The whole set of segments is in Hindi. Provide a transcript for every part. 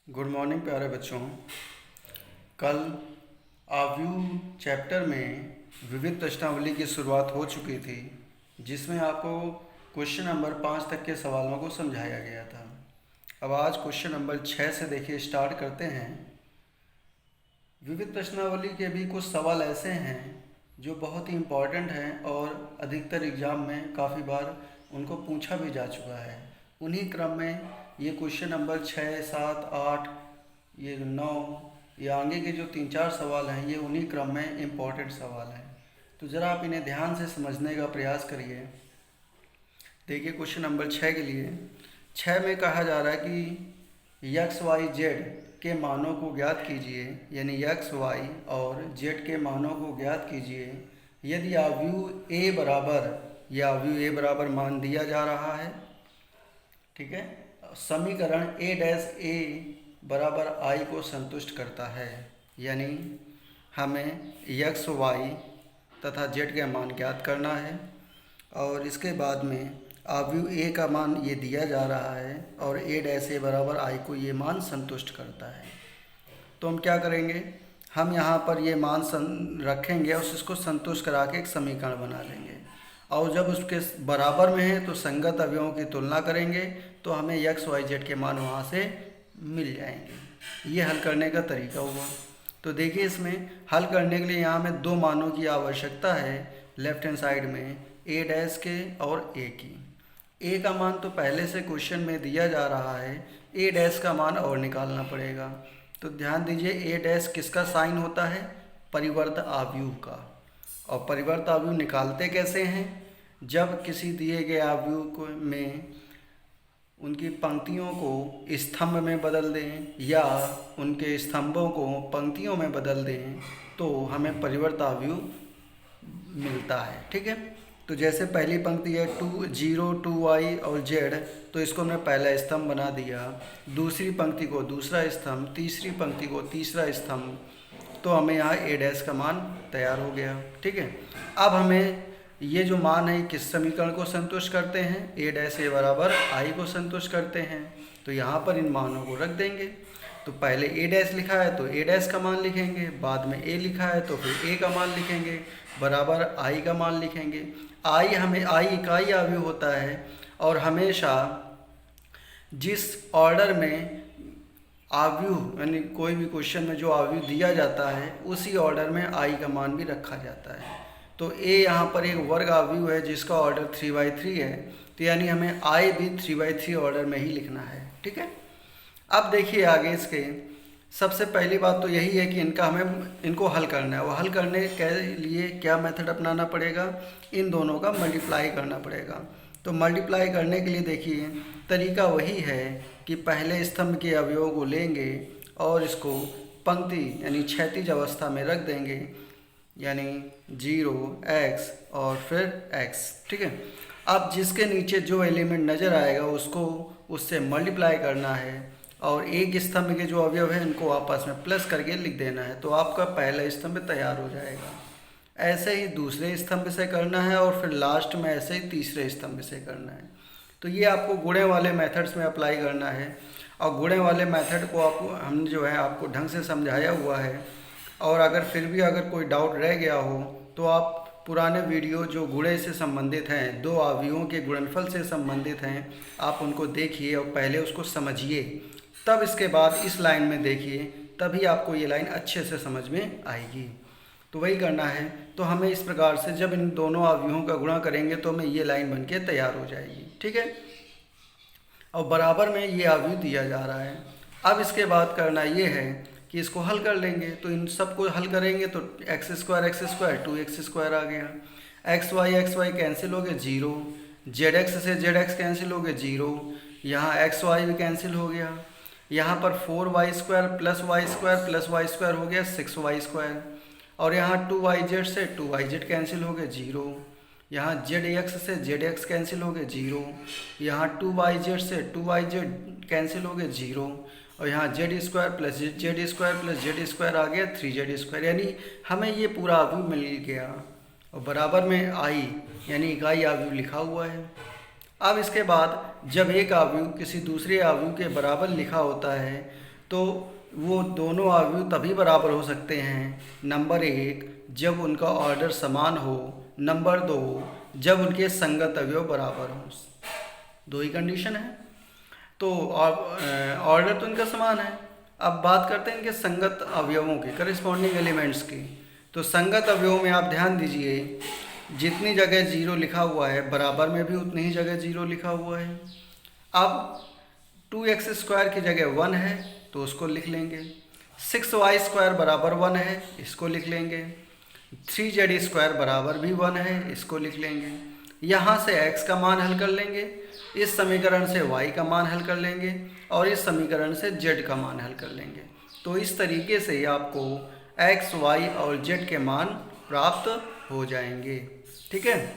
गुड मॉर्निंग प्यारे बच्चों। कल आव्यूह चैप्टर में विविध प्रश्नावली की शुरुआत हो चुकी थी, जिसमें आपको क्वेश्चन नंबर 5 तक के सवालों को समझाया गया था। अब आज क्वेश्चन नंबर 6 से देखिए स्टार्ट करते हैं। विविध प्रश्नावली के भी कुछ सवाल ऐसे हैं जो बहुत ही इम्पोर्टेंट हैं और अधिकतर एग्ज़ाम में काफ़ी बार उनको पूछा भी जा चुका है। उन्हीं क्रम में ये क्वेश्चन नंबर 6, 7, 8, ये 9, ये आगे के जो 3-4 सवाल हैं, ये उन्हीं क्रम में इम्पोर्टेंट सवाल हैं। तो ज़रा आप इन्हें ध्यान से समझने का प्रयास करिए। देखिए क्वेश्चन नंबर 6 के लिए 6 में कहा जा रहा है कि एक्स वाई जेड के मानों को ज्ञात कीजिए, यानी एक्स वाई और जेड के मानों को ज्ञात कीजिए यदि आव्यूह ए बराबर या आव्यूह ए बराबर मान दिया जा रहा है। ठीक है, समीकरण ए डैश ए बराबर आई को संतुष्ट करता है, यानी हमें एक्स वाई तथा जेड का मान ज्ञात करना है और इसके बाद में आव्यूह ए का मान ये दिया जा रहा है और ए डैश ए बराबर आई को ये मान संतुष्ट करता है। तो हम क्या करेंगे, हम यहाँ पर ये मान रखेंगे और इसको संतुष्ट करा के एक समीकरण बना लेंगे और जब उसके बराबर में है तो संगत अवयवों की तुलना करेंगे तो हमें एक्स वाई जेड के मान वहाँ से मिल जाएंगे। ये हल करने का तरीका हुआ। तो देखिए इसमें हल करने के लिए यहाँ में दो मानों की आवश्यकता है, लेफ्ट हैंड साइड में ए डैश के और ए की। ए का मान तो पहले से क्वेश्चन में दिया जा रहा है, ए डैश का मान और निकालना पड़ेगा। तो ध्यान दीजिए ए डैश किसका साइन होता है, परिवर्त आव्यूह का। और परिवर्त आव्यूह निकालते कैसे हैं, जब किसी दिए गए आव्यूह को में उनकी पंक्तियों को स्तंभ में बदल दें या उनके स्तंभों को पंक्तियों में बदल दें तो हमें परिवर्त आव्यूह मिलता है। ठीक है, तो जैसे पहली पंक्ति है 2, 0, 2y और z, तो इसको हमने पहला स्तंभ बना दिया, दूसरी पंक्ति को दूसरा स्तंभ, तीसरी पंक्ति को तीसरा स्तंभ, तो हमें यहाँ ए डैश का मान तैयार हो गया। ठीक है, अब हमें ये जो मान है किस समीकरण को संतुष्ट करते हैं, ए डैश ए बराबर आई को संतुष्ट करते हैं। तो यहाँ पर इन मानों को रख देंगे। तो पहले ए डैश लिखा है तो ए डैश का मान लिखेंगे, बाद में ए लिखा है तो फिर ए का मान लिखेंगे, बराबर आई का मान लिखेंगे। आई हमें आई इकाई आव्यूह होता है और हमेशा जिस ऑर्डर में आव्यूह यानी कोई भी क्वेश्चन में जो आव्यूह दिया जाता है उसी ऑर्डर में आई का मान भी रखा जाता है। तो ए यहाँ पर एक वर्ग आव्यूह है जिसका ऑर्डर 3/3 है, तो यानी हमें आई भी 3/3 ऑर्डर में ही लिखना है। ठीक है, अब देखिए आगे इसके सबसे पहली बात तो यही है कि इनको हल करना है। वो हल करने के लिए क्या मेथड अपनाना पड़ेगा, इन दोनों का मल्टीप्लाई करना पड़ेगा। तो मल्टीप्लाई करने के लिए देखिए तरीका वही है कि पहले स्तंभ के अवयवों को लेंगे और इसको पंक्ति यानी क्षैतिज अवस्था में रख देंगे, यानी 0, x और फिर x। ठीक है, अब जिसके नीचे जो एलिमेंट नज़र आएगा उसको उससे मल्टीप्लाई करना है और एक स्तंभ के जो अवयव है इनको आपस में प्लस करके लिख देना है, तो आपका पहला स्तंभ तैयार हो जाएगा। ऐसे ही दूसरे स्तंभ से करना है और फिर लास्ट में ऐसे ही तीसरे स्तंभ से करना है। तो ये आपको गुणे वाले मेथड्स में अप्लाई करना है और गुणे वाले मेथड को हमने जो है आपको ढंग से समझाया हुआ है। और अगर फिर भी अगर कोई डाउट रह गया हो तो आप पुराने वीडियो जो गुणे से संबंधित हैं, दो आव्यूहों के गुणनफल से संबंधित हैं, आप उनको देखिए और पहले उसको समझिए, तब इसके बाद इस लाइन में देखिए, तभी आपको ये लाइन अच्छे से समझ में आएगी। तो वही करना है। तो हमें इस प्रकार से जब इन दोनों आव्यूहों का गुणा करेंगे तो हमें ये लाइन बनके तैयार हो जाएगी। ठीक है, और बराबर में ये आव्यूह दिया जा रहा है। अब इसके बाद करना ये है कि इसको हल कर लेंगे। तो इन सबको हल करेंगे तो x² 2x² आ गया, एक्स वाई कैंसिल हो गए 0, zx से zx कैंसिल हो गए 0, यहाँ एक्स वाई भी कैंसिल हो गया, यहाँ पर 4y² प्लस y² हो गया 6y², और यहाँ 2yz से 2yz कैंसिल हो गए 0, यहाँ zx से zx कैंसिल हो गए 0, यहाँ 2yz से 2yz कैंसिल हो गए 0, और यहाँ z² प्लस z² आ गया 3z², यानी हमें ये पूरा आव्यूह मिल गया और बराबर में आई यानी इकाई आव्यूह लिखा हुआ है। अब इसके बाद जब एक आव्यूह किसी दूसरे आव्यूह के बराबर लिखा होता है तो वो दोनों अवयव तभी बराबर हो सकते हैं, नंबर 1 जब उनका ऑर्डर समान हो, नंबर 2 जब उनके संगत अवयव बराबर हों। दो ही कंडीशन है। तो ऑर्डर तो इनका समान है। अब बात करते हैं इनके संगत अवयवों की, करस्पॉन्डिंग एलिमेंट्स की। तो संगत अवयवों में आप ध्यान दीजिए, जितनी जगह 0 लिखा हुआ है बराबर में भी उतनी ही जगह 0 लिखा हुआ है। अब 2x² की जगह 1 है तो उसको लिख लेंगे। 6y² बराबर 1 है, इसको लिख लेंगे। 3z² बराबर भी 1 है, इसको लिख लेंगे। यहाँ से x का मान हल कर लेंगे, इस समीकरण से y का मान हल कर लेंगे और इस समीकरण से z का मान हल कर लेंगे। तो इस तरीके से आपको x, y और z के मान प्राप्त हो जाएंगे। ठीक है,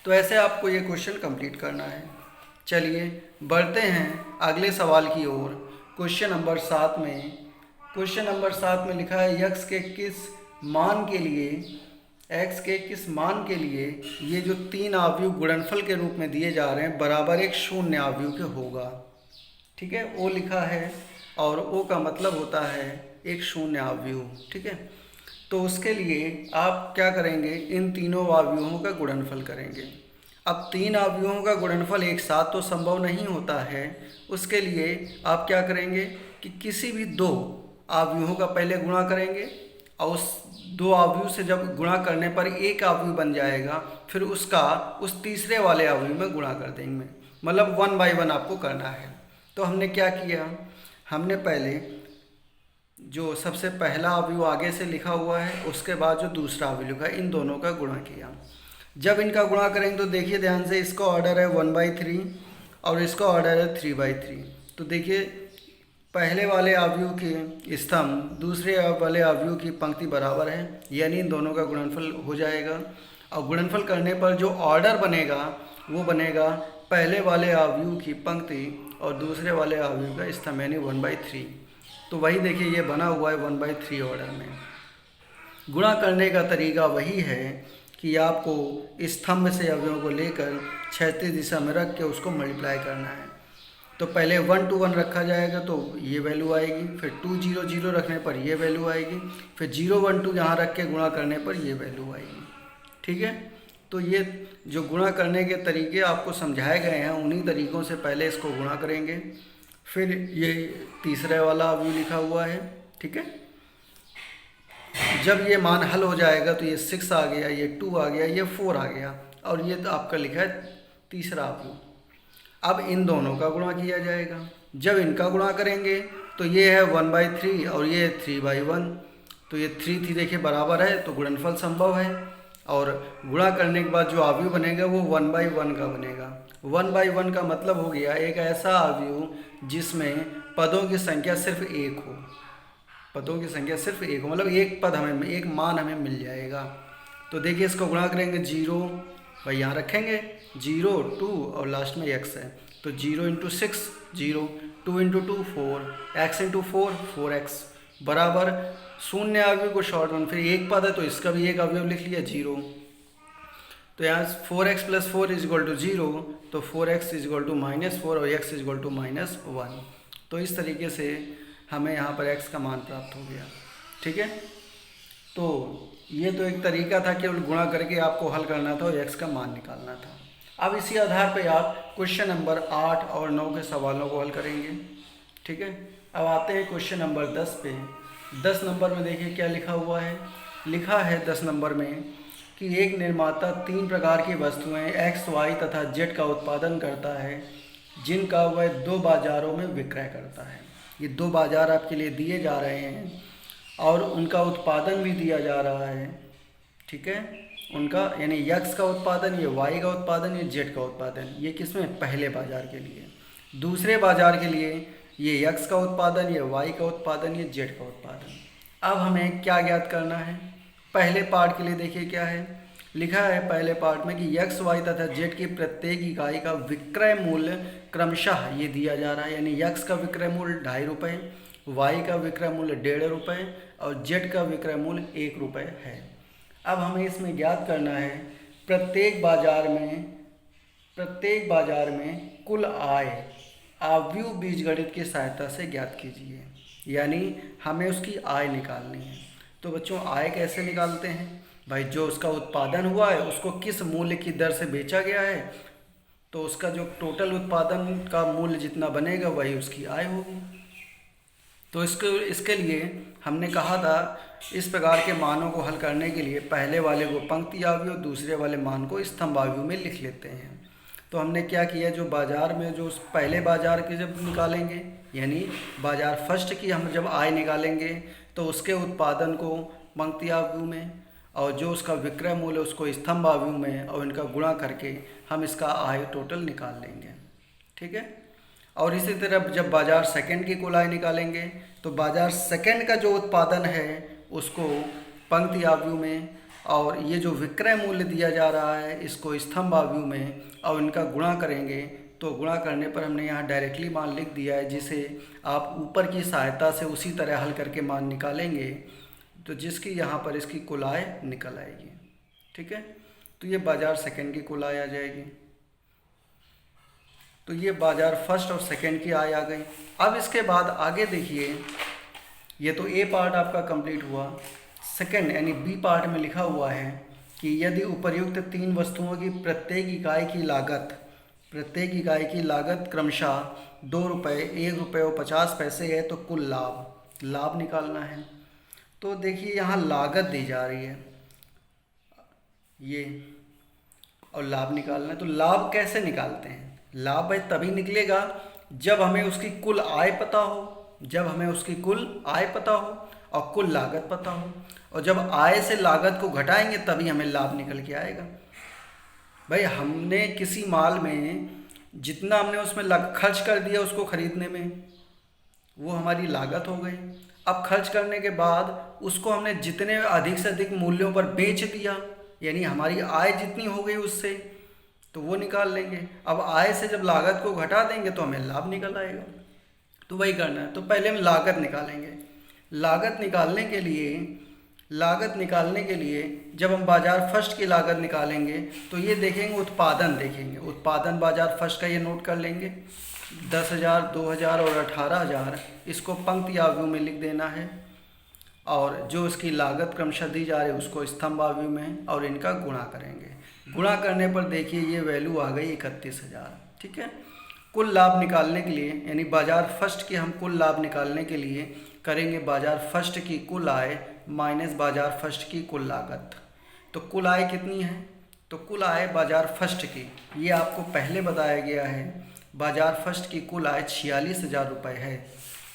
तो ऐसे आपको ये क्वेश्चन कंप्लीट करना है। चलिए बढ़ते हैं अगले सवाल की ओर। क्वेश्चन नंबर 7 में लिखा है x के किस मान के लिए ये जो 3 अवयव गुणनफल के रूप में दिए जा रहे हैं बराबर एक शून्य अवयव के होगा। ठीक है, ओ लिखा है और ओ का मतलब होता है एक शून्य अवयव। ठीक है, तो उसके लिए आप क्या करेंगे, इन तीनों अवयवों का गुणनफल करेंगे। अब 3 अवयवों का गुणनफल एक साथ तो संभव नहीं होता है। उसके लिए आप क्या करेंगे कि किसी भी 2 अवयवों का पहले गुणा करेंगे और उस 2 अवयव से जब गुणा करने पर एक अवयव बन जाएगा, फिर उसका उस तीसरे वाले अवयव में गुणा कर देंगे। मतलब 1 बाई 1 आपको करना है। तो हमने क्या किया, हमने पहले जो सबसे पहला अवयव आगे से लिखा हुआ है उसके बाद जो दूसरा अवयव लिखा है, इन दोनों का गुणा किया। जब इनका गुणा करेंगे तो देखिए ध्यान से, इसका ऑर्डर है 1/3 और इसका ऑर्डर है 3/3। तो देखिए पहले वाले अवयव के स्तंभ दूसरे वाले अवयव की पंक्ति बराबर है, यानी इन दोनों का गुणनफल हो जाएगा। और गुणनफल करने पर जो ऑर्डर बनेगा वो बनेगा पहले वाले अवयव की पंक्ति और दूसरे वाले अवयव का स्तंभ, यानी 1/3। तो वही देखिए ये बना हुआ है 1/3 ऑर्डर में। गुणा करने का तरीका वही है कि आपको स्तंभ से अवयवों को लेकर क्षैतिज दिशा में रख के उसको मल्टीप्लाई करना है। तो पहले 1 to 1 रखा जाएगा तो ये वैल्यू आएगी, फिर 2 0 0 रखने पर ये वैल्यू आएगी, फिर 0 1 2 यहाँ रख के गुणा करने पर ये वैल्यू आएगी। ठीक है, तो ये जो गुणा करने के तरीके आपको समझाए गए हैं उन्हीं तरीक़ों से पहले इसको गुणा करेंगे। फिर ये तीसरे वाला अवयव लिखा हुआ है। ठीक है, जब ये मान हल हो जाएगा तो ये 6 आ गया, ये 2 आ गया, ये 4 आ गया और ये तो आपका लिखा है तीसरा अवयव। अब इन दोनों का गुणा किया जाएगा। जब इनका गुणा करेंगे तो ये है 1/3 और ये 3/1। तो ये 3 देखिए बराबर है, तो गुणनफल संभव है। और गुणा करने के बाद जो अवयव बनेगा वो 1/1 का बनेगा। 1/1 का मतलब हो गया एक ऐसा अवयव जिसमें पदों की संख्या सिर्फ 1 हो। पदों की संख्या सिर्फ 1 हो, मतलब एक पद हमें, एक मान हमें मिल जाएगा। तो देखिए इसको गुणा करेंगे 0 भाई यहाँ रखेंगे 0 2 और लास्ट में x है। तो 0 × 6 0, 2 × 2 4, x × 4 4x बराबर शून्य अवयव को शॉर्ट वन, फिर एक पद है तो इसका भी एक अवयव लिख लिया 0। तो यहाँ 4x + 4 = 0, तो 4x = -4 और x = -1। तो इस तरीके से हमें यहाँ पर x का मान प्राप्त हो गया। ठीक है, तो ये तो एक तरीका था, केवल गुणा करके आपको हल करना था और x का मान निकालना था। अब इसी आधार पे आप क्वेश्चन नंबर 8 और 9 के सवालों को हल करेंगे। ठीक है, अब आते हैं क्वेश्चन नंबर 10 पे। 10 नंबर में देखिए क्या लिखा हुआ है। लिखा है 10 नंबर में कि एक निर्माता 3 प्रकार की वस्तुएं x, y तथा z का उत्पादन करता है, जिनका वह 2 बाज़ारों में विक्रय करता है। ये 2 बाज़ार आपके लिए दिए जा रहे हैं और उनका उत्पादन भी दिया जा रहा है। ठीक है, उनका यानी x का उत्पादन, ये y का उत्पादन, ये z का उत्पादन। ये किसमें, पहले बाज़ार के लिए। दूसरे बाज़ार के लिए ये x का उत्पादन, ये y का उत्पादन, ये z का उत्पादन। अब हमें क्या ज्ञात करना है। पहले पार्ट के लिए देखिए क्या है लिखा है। पहले पार्ट में कि x, y तथा z की प्रत्येक इकाई का विक्रय मूल्य क्रमशः ये दिया जा रहा है, यानी x का विक्रय मूल्य 2.5 रुपये, y का विक्रय मूल्य 1.5 रुपये और z का विक्रय मूल्य 1 रुपये है। अब हमें इसमें ज्ञात करना है प्रत्येक बाजार में कुल आय, आव्यूह बीजगणित की सहायता से ज्ञात कीजिए, यानी हमें उसकी आय निकालनी है। तो बच्चों आय कैसे निकालते हैं भाई, जो उसका उत्पादन हुआ है उसको किस मूल्य की दर से बेचा गया है, तो उसका जो टोटल उत्पादन का मूल्य जितना बनेगा वही उसकी आय होगी। तो इसके लिए हमने कहा था इस प्रकार के मानों को हल करने के लिए पहले वाले को पंक्ति आव्यूह, दूसरे वाले मान को स्तंभ आव्यूह में लिख लेते हैं। तो हमने क्या किया, जो बाज़ार में जो पहले बाज़ार के जब निकालेंगे, यानी बाज़ार फर्स्ट की हम जब आय निकालेंगे तो उसके उत्पादन को पंक्ति आव्यूह में, और जो उसका विक्रय मूल्य उसको स्तंभ आव्यूह में, और इनका गुणा करके हम इसका आय टोटल निकाल लेंगे। ठीक है। और इसी तरह जब बाज़ार सेकंड की कुल आय निकालेंगे तो बाज़ार सेकंड का जो उत्पादन है उसको पंक्ति आव्यूह में, और ये जो विक्रय मूल्य दिया जा रहा है इसको स्तंभ आव्यूह में, और इनका गुणा करेंगे। तो गुणा करने पर हमने यहाँ डायरेक्टली मान लिख दिया है, जिसे आप ऊपर की सहायता से उसी तरह हल करके मान निकालेंगे तो जिसकी यहाँ पर इसकी कुल आय निकल आएगी। ठीक है। तो ये बाज़ार सेकंड की कुल आय आ जाएगी। तो ये बाज़ार फर्स्ट और सेकंड की आय आ गई। अब इसके बाद आगे देखिए, ये तो ए पार्ट आपका कंप्लीट हुआ। सेकंड यानी बी पार्ट में लिखा हुआ है कि यदि उपर्युक्त 3 वस्तुओं की प्रत्येक इकाई की लागत क्रमशः 2 रुपये, 1 रुपये और 50 पैसे है तो कुल लाभ निकालना है। तो देखिए यहाँ लागत दी जा रही है ये, और लाभ निकालना है। तो लाभ कैसे निकालते हैं, लाभ भाई तभी निकलेगा जब हमें उसकी कुल आय पता हो, और कुल लागत पता हो, और जब आय से लागत को घटाएंगे तभी हमें लाभ निकल के आएगा। भाई हमने किसी माल में जितना हमने उसमें खर्च कर दिया उसको खरीदने में, वो हमारी लागत हो गई। अब खर्च करने के बाद उसको हमने जितने अधिक से अधिक मूल्यों पर बेच दिया, यानी हमारी आय जितनी हो गई उससे, तो वो निकाल लेंगे। अब आय से जब लागत को घटा देंगे तो हमें लाभ निकल आएगा। तो वही करना है। तो पहले हम लागत निकालेंगे। लागत निकालने के लिए जब हम बाज़ार फर्स्ट की लागत निकालेंगे तो ये देखेंगे, उत्पादन बाज़ार फर्स्ट का ये नोट कर लेंगे, 10,000, 2,000 और 18,000, इसको पंक्ति आव्यूह में लिख देना है। और जो इसकी लागत क्रमशः दी जा रही है उसको स्तंभ आव्यूह में, और इनका गुणा करेंगे। गुणा करने पर देखिए ये वैल्यू आ गई 31,000। ठीक है। कुल लाभ निकालने के लिए, यानी बाज़ार फर्स्ट की हम कुल लाभ निकालने के लिए करेंगे बाज़ार फर्स्ट की कुल आय माइनस बाज़ार फर्स्ट की कुल लागत। तो कुल आय कितनी है, तो कुल आय बाज़ार फर्स्ट की, ये आपको पहले बताया गया है, बाज़ार फर्स्ट की कुल आय 46,000 रुपये है।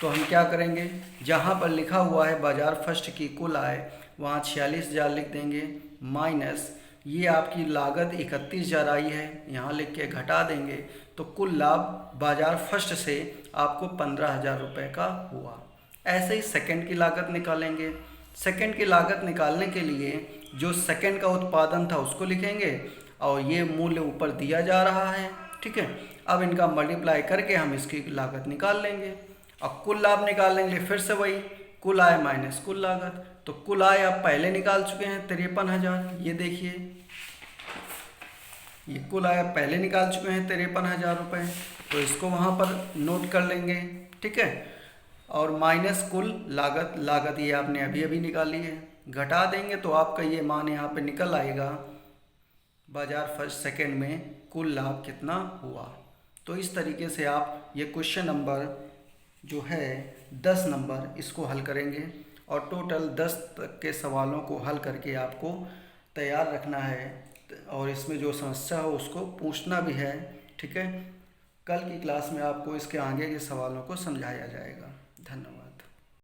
तो हम क्या करेंगे, जहाँ पर लिखा हुआ है बाज़ार फर्स्ट की कुल आय वहाँ 46,000 लिख देंगे, माइनस ये आपकी लागत 31,000 आई है, यहाँ लिख के घटा देंगे। तो कुल लाभ बाज़ार फर्स्ट से आपको 15,000 रुपये का हुआ। ऐसे ही सेकंड की लागत निकालेंगे। सेकंड की लागत निकालने के लिए जो सेकंड का उत्पादन था उसको लिखेंगे, और ये मूल्य ऊपर दिया जा रहा है। ठीक है। अब इनका मल्टीप्लाई करके हम इसकी लागत निकाल लेंगे। अब कुल लाभ निकालेंगे, फिर से वही कुल आय माइनस कुल लागत। तो कुल आय आप पहले निकाल चुके हैं 53,000, ये देखिए ये कुल आय पहले निकाल चुके हैं 53,000 रुपये, तो इसको वहाँ पर नोट कर लेंगे। ठीक है। और माइनस कुल लागत ये आपने अभी निकाली है, घटा देंगे तो आपका ये मान यहाँ पे निकल आएगा बाज़ार फर्स्ट सेकंड में कुल लाभ कितना हुआ। तो इस तरीके से आप ये क्वेश्चन नंबर जो है 10 नंबर इसको हल करेंगे, और टोटल 10 तक के सवालों को हल करके आपको तैयार रखना है, और इसमें जो समस्या हो उसको पूछना भी है। ठीक है। कल की क्लास में आपको इसके आगे के सवालों को समझाया जाएगा। धन्यवाद।